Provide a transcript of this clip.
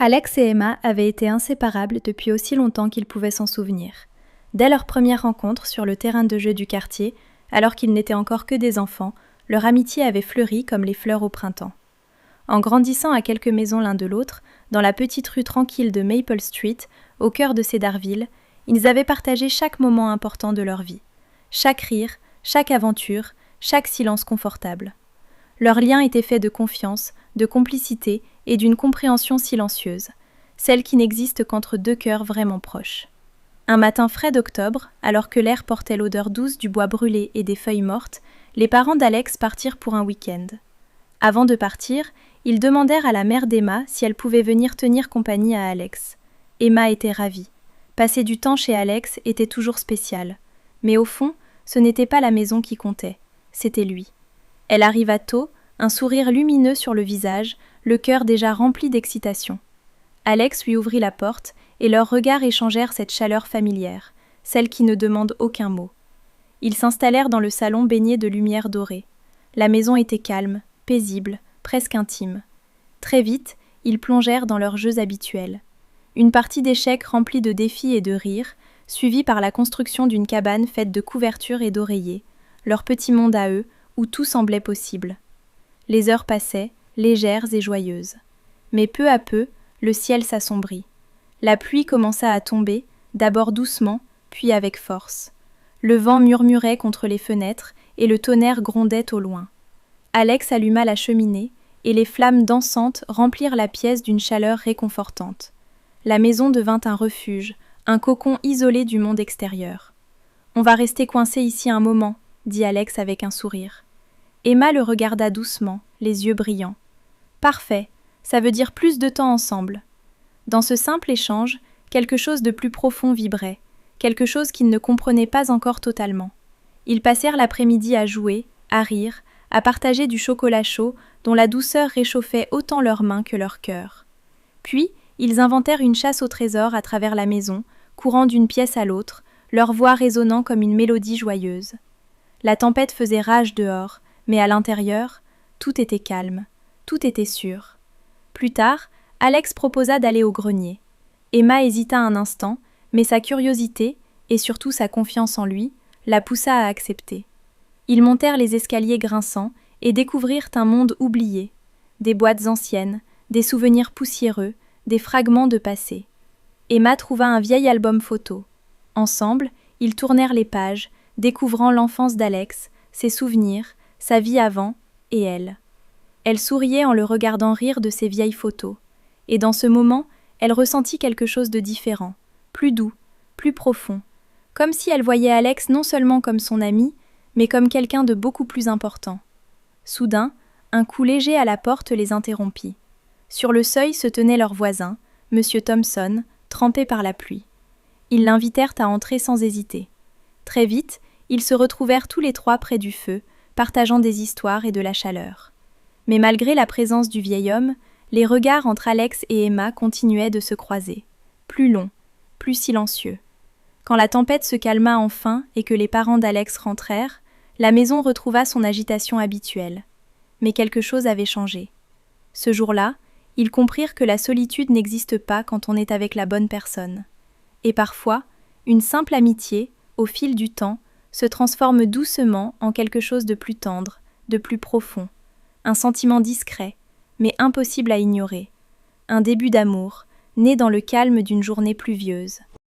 Alex et Emma avaient été inséparables depuis aussi longtemps qu'ils pouvaient s'en souvenir. Dès leur première rencontre sur le terrain de jeu du quartier, alors qu'ils n'étaient encore que des enfants, leur amitié avait fleuri comme les fleurs au printemps. En grandissant à quelques maisons l'un de l'autre, dans la petite rue tranquille de Maple Street, au cœur de Cedarville, ils avaient partagé chaque moment important de leur vie. Chaque rire, chaque aventure, chaque silence confortable. Leur lien était fait de confiance, de complicité et d'une compréhension silencieuse, celle qui n'existe qu'entre deux cœurs vraiment proches. Un matin frais d'octobre, alors que l'air portait l'odeur douce du bois brûlé et des feuilles mortes, les parents d'Alex partirent pour un week-end. Avant de partir, ils demandèrent à la mère d'Emma si elle pouvait venir tenir compagnie à Alex. Emma était ravie. Passer du temps chez Alex était toujours spécial. Mais au fond, ce n'était pas la maison qui comptait, c'était lui. Elle arriva tôt, un sourire lumineux sur le visage, le cœur déjà rempli d'excitation. Alex lui ouvrit la porte et leurs regards échangèrent cette chaleur familière, celle qui ne demande aucun mot. Ils s'installèrent dans le salon baigné de lumière dorée. La maison était calme, paisible, presque intime. Très vite, ils plongèrent dans leurs jeux habituels. Une partie d'échecs remplie de défis et de rires, suivie par la construction d'une cabane faite de couvertures et d'oreillers, leur petit monde à eux, où tout semblait possible. Les heures passaient, légères et joyeuses. Mais peu à peu, le ciel s'assombrit. La pluie commença à tomber, d'abord doucement, puis avec force. Le vent murmurait contre les fenêtres et le tonnerre grondait au loin. Alex alluma la cheminée et les flammes dansantes remplirent la pièce d'une chaleur réconfortante. La maison devint un refuge, un cocon isolé du monde extérieur. « On va rester coincés ici un moment », dit Alex avec un sourire. Emma le regarda doucement, les yeux brillants. « Parfait, ça veut dire plus de temps ensemble. » Dans ce simple échange, quelque chose de plus profond vibrait, quelque chose qu'ils ne comprenaient pas encore totalement. Ils passèrent l'après-midi à jouer, à rire, à partager du chocolat chaud dont la douceur réchauffait autant leurs mains que leur cœur. Puis, ils inventèrent une chasse au trésor à travers la maison, courant d'une pièce à l'autre, leur voix résonnant comme une mélodie joyeuse. La tempête faisait rage dehors, mais à l'intérieur, tout était calme, tout était sûr. Plus tard, Alex proposa d'aller au grenier. Emma hésita un instant, mais sa curiosité, et surtout sa confiance en lui, la poussa à accepter. Ils montèrent les escaliers grinçants et découvrirent un monde oublié, des boîtes anciennes, des souvenirs poussiéreux, des fragments de passé. Emma trouva un vieil album photo. Ensemble, ils tournèrent les pages, découvrant l'enfance d'Alex, ses souvenirs, sa vie avant et elle. Elle souriait en le regardant rire de ses vieilles photos. Et dans ce moment, elle ressentit quelque chose de différent, plus doux, plus profond, comme si elle voyait Alex non seulement comme son ami, mais comme quelqu'un de beaucoup plus important. Soudain, un coup léger à la porte les interrompit. Sur le seuil se tenait leur voisin, M. Thompson, trempé par la pluie. Ils l'invitèrent à entrer sans hésiter. Très vite, ils se retrouvèrent tous les trois près du feu, partageant des histoires et de la chaleur. Mais malgré la présence du vieil homme, les regards entre Alex et Emma continuaient de se croiser, plus longs, plus silencieux. Quand la tempête se calma enfin et que les parents d'Alex rentrèrent, la maison retrouva son agitation habituelle. Mais quelque chose avait changé. Ce jour-là, ils comprirent que la solitude n'existe pas quand on est avec la bonne personne. Et parfois, une simple amitié, au fil du temps, se transforme doucement en quelque chose de plus tendre, de plus profond. Un sentiment discret, mais impossible à ignorer. Un début d'amour, né dans le calme d'une journée pluvieuse.